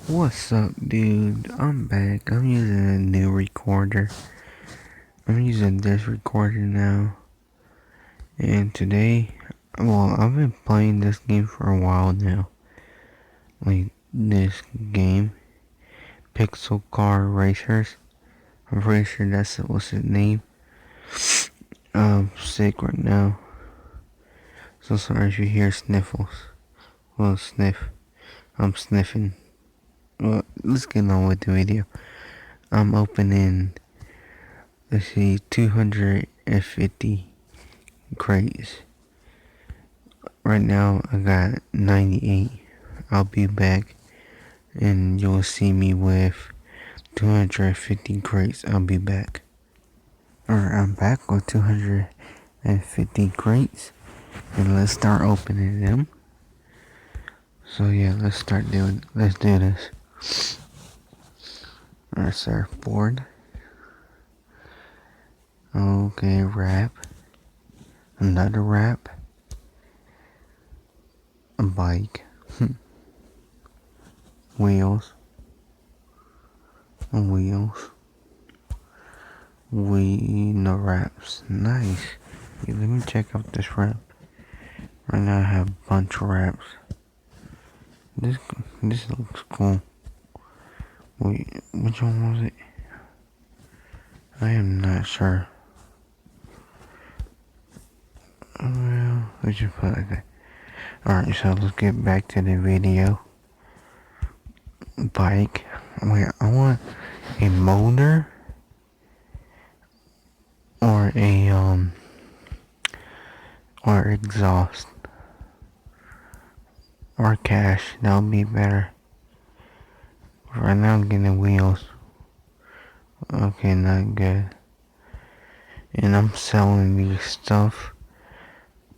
What's up, dude? I'm back. I'm using a new recorder. I'm using this recorder now. And today, I've been playing this game for a while now. Like, this game, Pixel Car Racers. I'm pretty sure that's what's its name. I'm sick right now. So sorry if you hear sniffles. Well, sniff. I'm sniffing. Well, let's get on with the video. I'm opening, let's see, 250 crates. Right now I got 98. I'll be back and you'll see me with 250 crates. I'll be back. Alright, I'm back with 250 crates and let's start opening them. So yeah, let's do this. Alright, surfboard. Okay, wrap. Another wrap. A bike. Wheels. Wheels. No wraps. Nice. Hey, let me check out this wrap. Right now I have a bunch of wraps. This looks cool. Wait, which one was it? I am not sure. Well, we should put it like that. Alright, so let's get back to the video. Bike. Wait, I want a motor or or exhaust or cash. That would be better. Right now I'm getting wheels. Okay, not good. And I'm selling these stuff.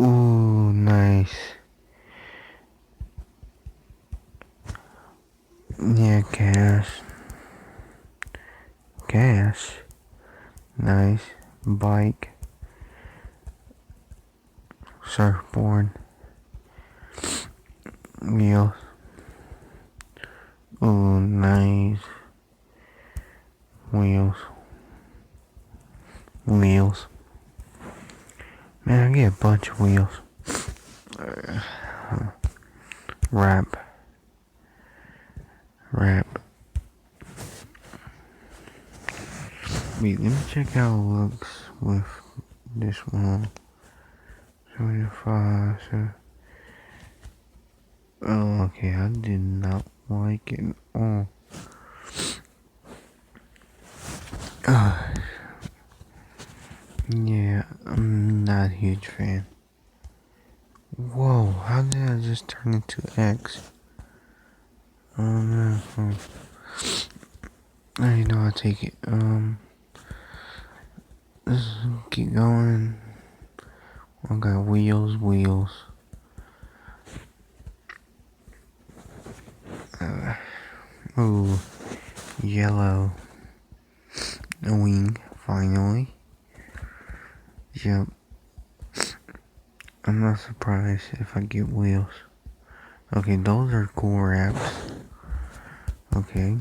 Ooh, nice. Yeah, cash. Cash. Nice. Bike. Surfboard. Wheels. Ooh, nice. Wheels. Wheels. Man, I get a bunch of wheels. Wrap. Wait, let me check how it looks with this one. 75. So. Oh, okay. I did not like it. Oh. Yeah, I'm not a huge fan. Whoa, how did I just turn into X? Oh no. You know, I'll take it. Let's keep going. I got wheels. Ooh, yellow. A wing, finally. Yep. I'm not surprised if I get wheels. Okay, those are cool wraps. Okay.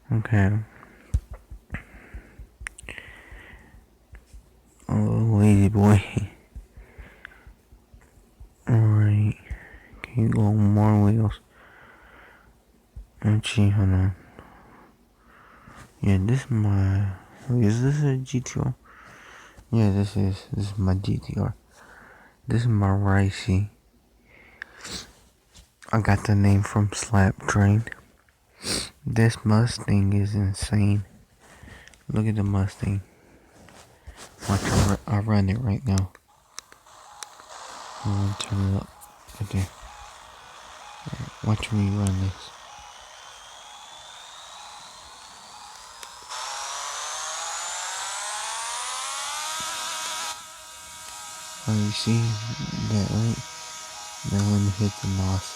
Okay. Oh, lazy boy. Alright. Keep going, more wheels. Actually, hold on. Yeah, this is this a GTR? Yeah, this is my GTR. This is my Ricey. I got the name from Slap Train. This Mustang is insane. Look at the Mustang. Watch, I run it right now. I'm gonna turn it up. Okay. Watch me run this. Oh, you see that, right? Now let me hit the moss.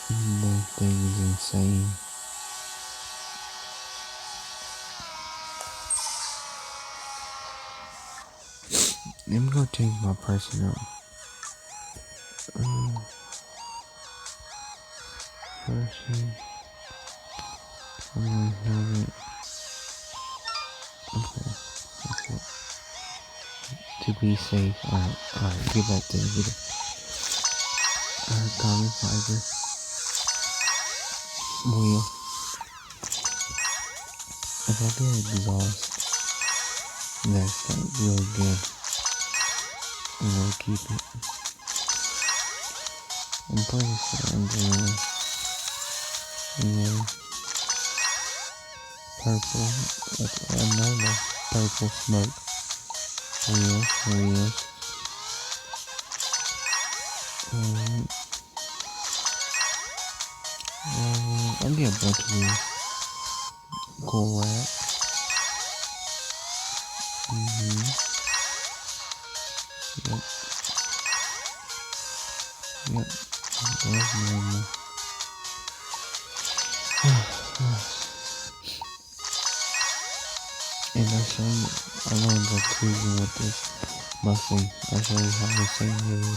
That thing is insane. Let me go change my personal. Person. I'm gonna have it. Okay. Okay. To be safe. Alright, get back to the video. Carbon fiber. Wheel. If I get exhaust, that's like real good. I'm gonna keep it. I'm pretty sure I'm gonna, purple, another purple smoke. Wheels. I'll get a bunch of wheels. Cool wrap. Yep. There's normal. And I'm gonna go cruising with this Mustang. I'll show you how the same is.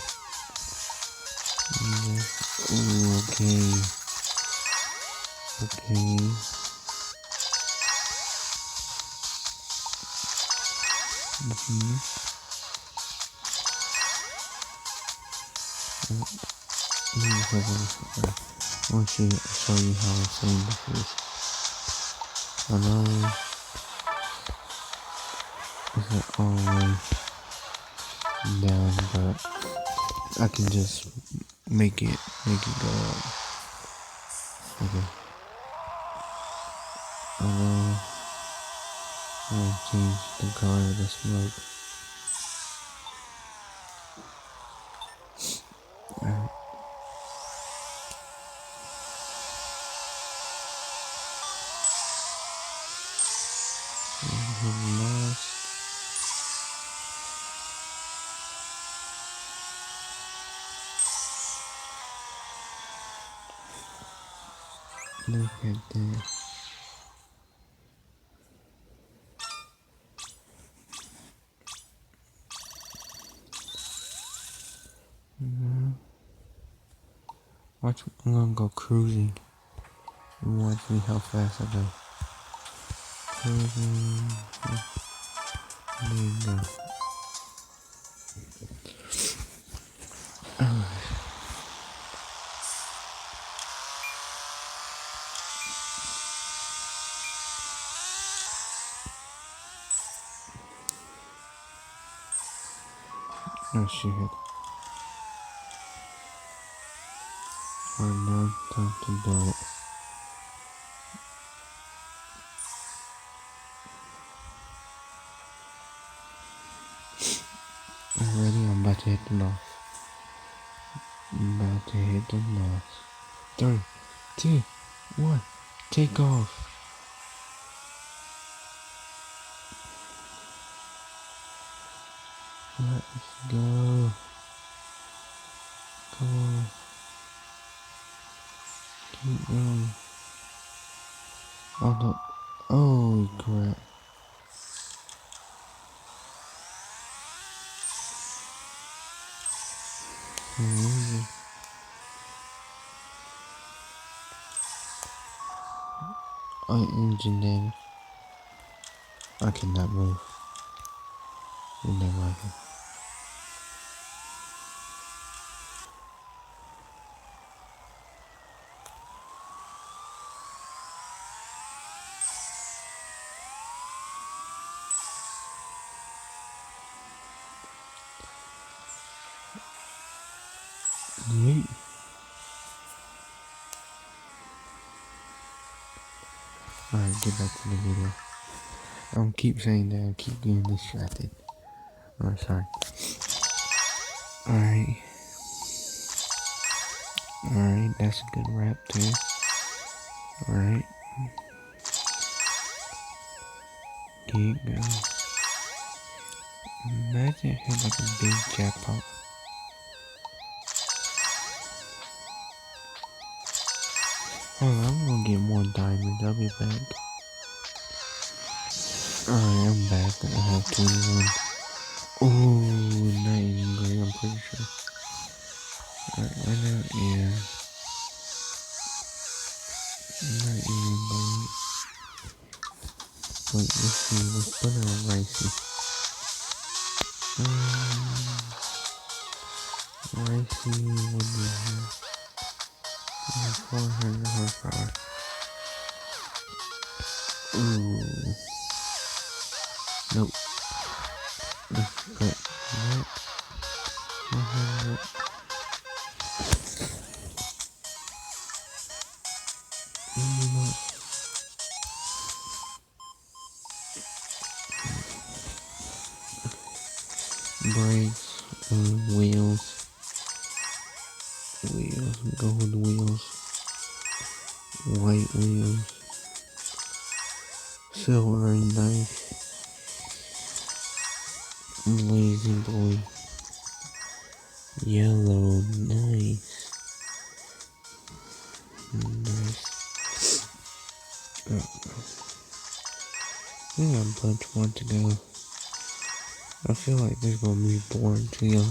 Ooh, okay. I want to show you how the same is. I know it's not all the way down, but I can just make it go up. Okay. I'm gonna change the color of the smoke. Alright. Look at that. Watch, I'm gonna go cruising. And watch me how fast I go. Cruising. There you go. Oh shit. Alright, now time to do it. Already, I'm about to hit the north. Three, two, one, take off. Let's go. Come on. Keep going. Oh no. Oh crap. Engine damage. I cannot move. You're never working. Yeet. Alright, get back to the video. I don't keep saying that, I keep getting distracted. Oh, sorry. Alright, that's a good wrap too. Alright. Keep going. Imagine it hit like a big jackpot. Hold on, I'm gonna get more diamonds. I'll be back. Alright, I'm back. I have 21 Oh, not even green, I'm pretty sure. Alright, right now, yeah. Not even green. Wait, let's see, let's put it on Ricey. Ricey, what do you have? 400 horsepower. Ooh. Nope. Let's put that. 400. Brakes, wheels, gold wheels, white wheels, silver knife, lazy boy, yellow, nice, nice. We got a bunch more to go. I feel like this is gonna be boring to you.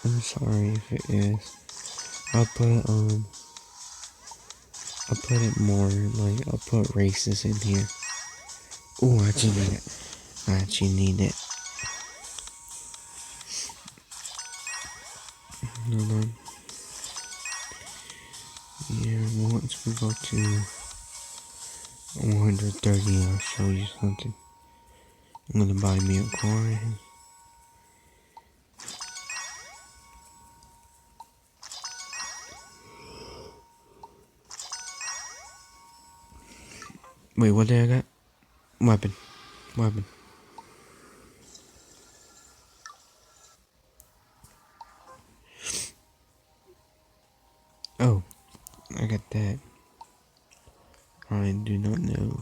I'm sorry if it is. I'll put it more, like, I'll put races in here. Oh, I actually need it. I actually need it. Hold on. Yeah, once we go to 130, I'll show you something. I'm gonna buy me a car. Wait, what did I got? Weapon. Weapon. Oh, I got that. I do not know.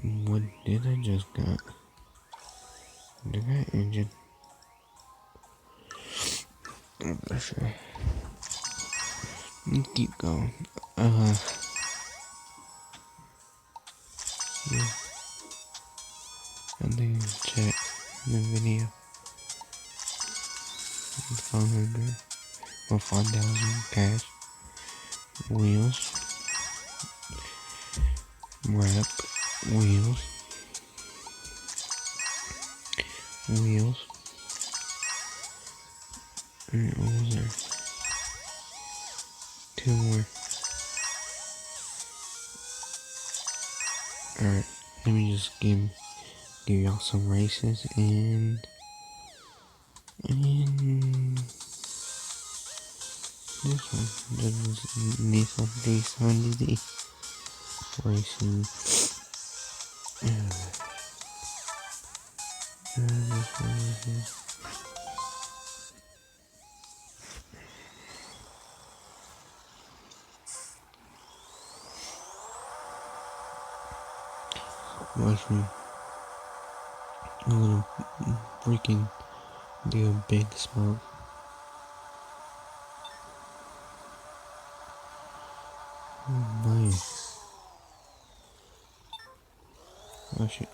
What did I just got? Did I got engine? I'm not sure. Keep going. Yeah. I think check the video. 500 or 5,000 cash. Wheels. Wrap. Wheels. Wheels. And what was there? 2 more. Alright, let me just give y'all some races and this one, this Nissan 370D racing. This one is here. Watch me. I'm gonna freaking do a big smoke. Oh, nice. Oh shit.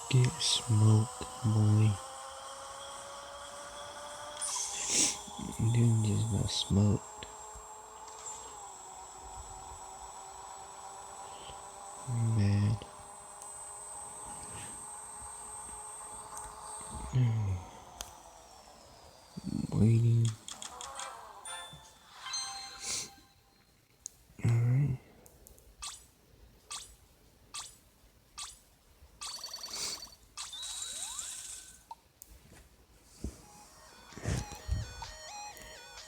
Get smoked, boy. Dude just got smoked. Man. Waiting. Alright.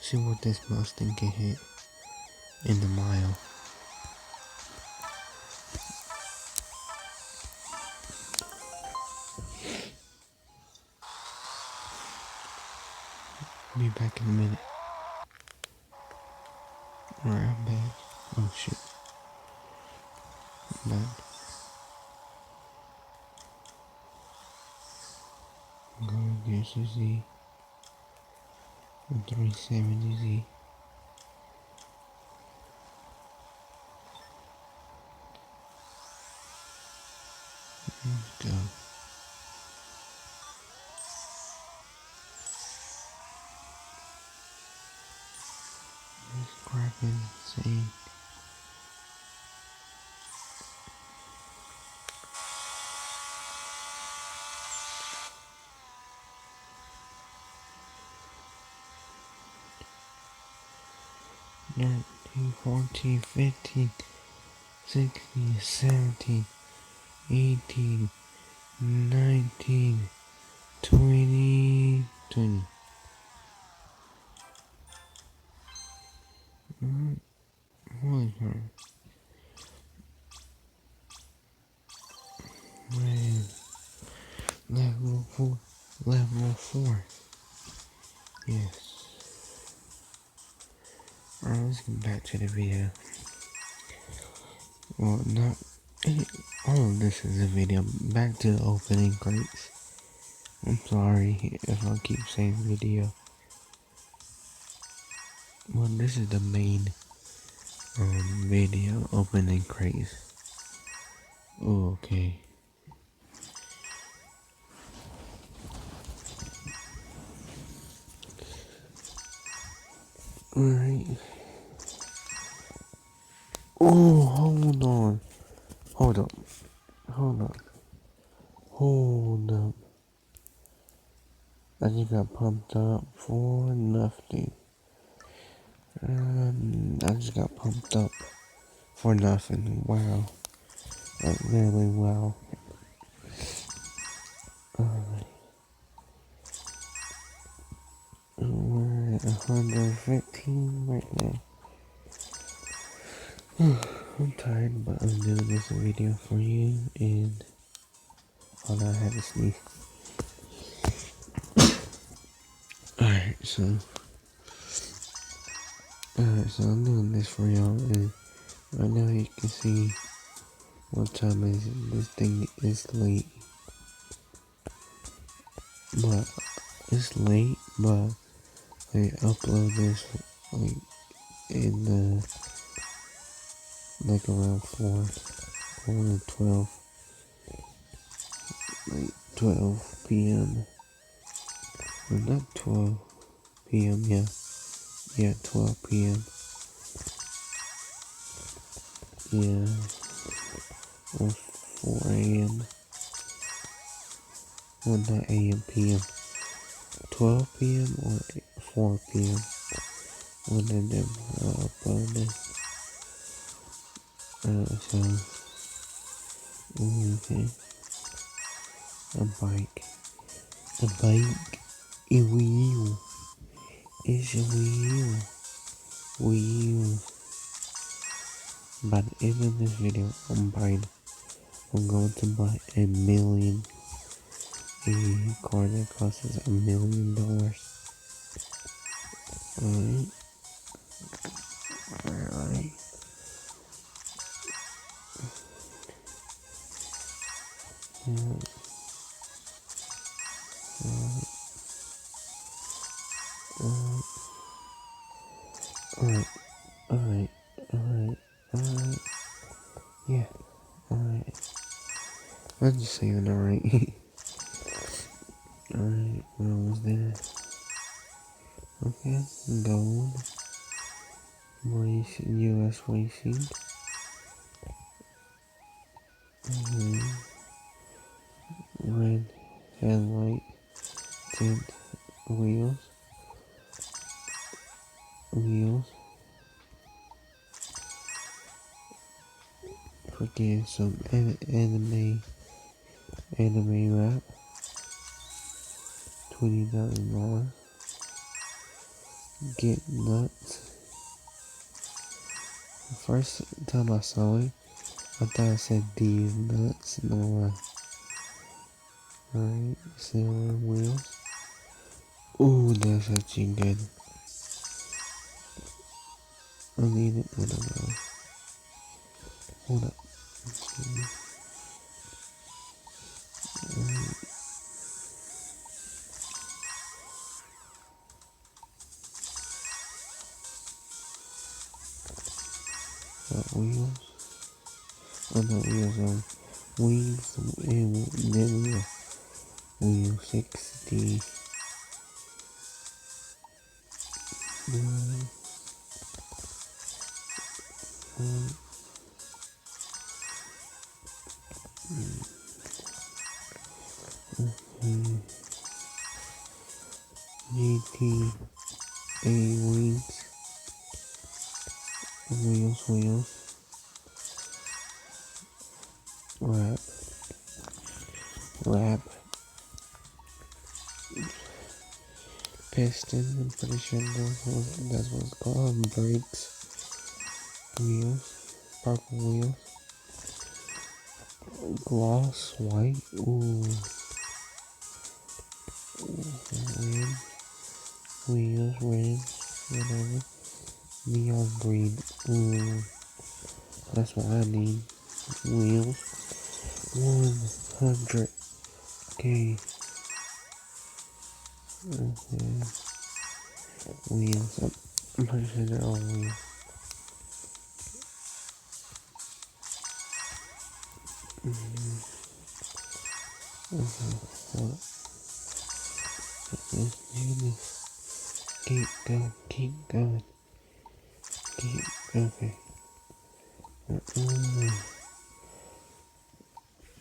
See what this Mustang can hit in the mile. Be back in a minute. Alright, I'm back. Oh shit. I'm back. Go against the Z. 370Z. Let's go. This crap is insane. Thirteen, 14, 15, 16, 17, 18, 19, 20, 20. Holy crap. Man. Level 4. Level 4. Yes. Alright, let's get back to the video. Well, not all of this is a video. Back to the opening crates. I'm sorry if I keep saying video. Well, this is the main video opening crates. Oh, okay. Alright. Oh, hold on. Hold up. Hold up. Hold up. I just got pumped up for nothing. I just got pumped up for nothing. Wow. Like, really wow. Alright. We're at 115 right now. I'm tired, but I'm doing this video for you, and hold on, I had to sneeze. Alright, so I'm doing this for y'all, and right now you can see what time is it. This thing is late, but it's late, but I upload this like in the like around 4 to 12, like 12 p.m. or not 12 p.m. Yeah, 12 p.m. Yeah, or 4 a.m. Well, not a.m. p.m. 12 p.m. or 4 p.m. One of them uploaded. So, okay. A bike. A bike. A wheel. It's a wheel. Wheel. By the end of this video, I'm going to buy a million. A car that costs $1 million. Alright. Alright. Alright. Alright. Alright. Alright. Yeah. Alright. I'm just saying alright. Alright. We're almost there. Okay. Gold. Racing. US racing. Red headlight. Tint. Wheels. Wheels. Forget some anime wrap. $20,000. Get nuts. The first time I saw it, I thought it said these nuts. No lie. Alright, silver wheels. Ooh, that's actually good. I need it when I go. Hold up. Wheels. Oh no, wheels on wings and then wheel 60. GTA wings. Wheels. Wrap. Piston, I'm pretty sure that's what it's called. Brakes. Wheels. Purple wheels. Gloss white. Ooh. Red. Wheels red. Whatever. Neon green. Ooh. That's what I need. Wheels. 100K. Okay. Wheels. I'm pretty sure they're all wheels. Okay. Hold up. Let's do this. Keep going. Okay.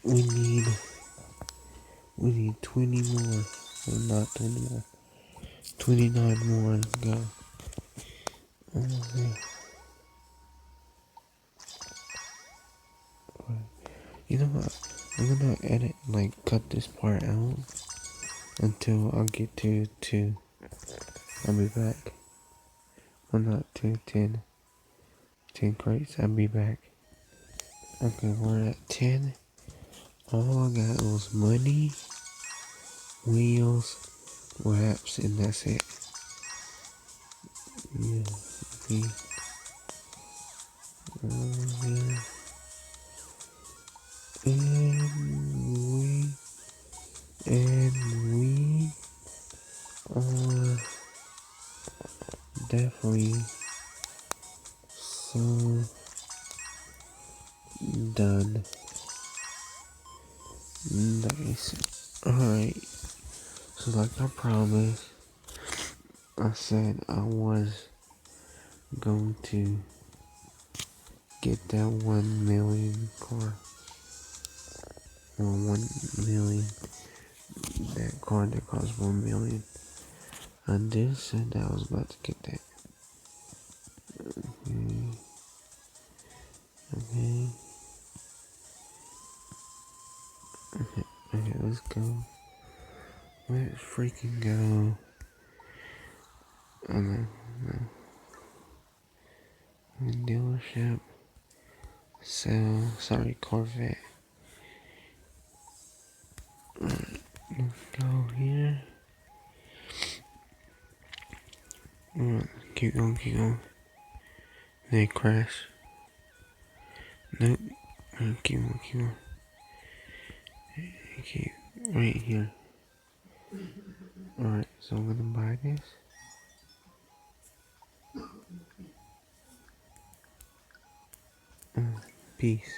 We need 20 more. Well, not 20 more. 29 more. Let's go. Let's see. You know what? I'm gonna edit, cut this part out until I get to 2. I'll be back. Well, not 2, 10. 10 crates. I'll be back. Okay, we're at 10. All I got was money, wheels, wraps, and that's it. Yeah. Okay. Yeah. And we are definitely so done. Nice. Alright. So like I promised, I said I was going to get that 1 million car. Or 1 million. That car that cost 1 million. I did said that I was about to get that. Okay. Okay, let's go. Let's freaking go. On the dealership. Sorry, Corvette. Let's go here. Keep going. They crash. Nope. Keep on. Keep right here. Alright, so I'm gonna buy this. Peace.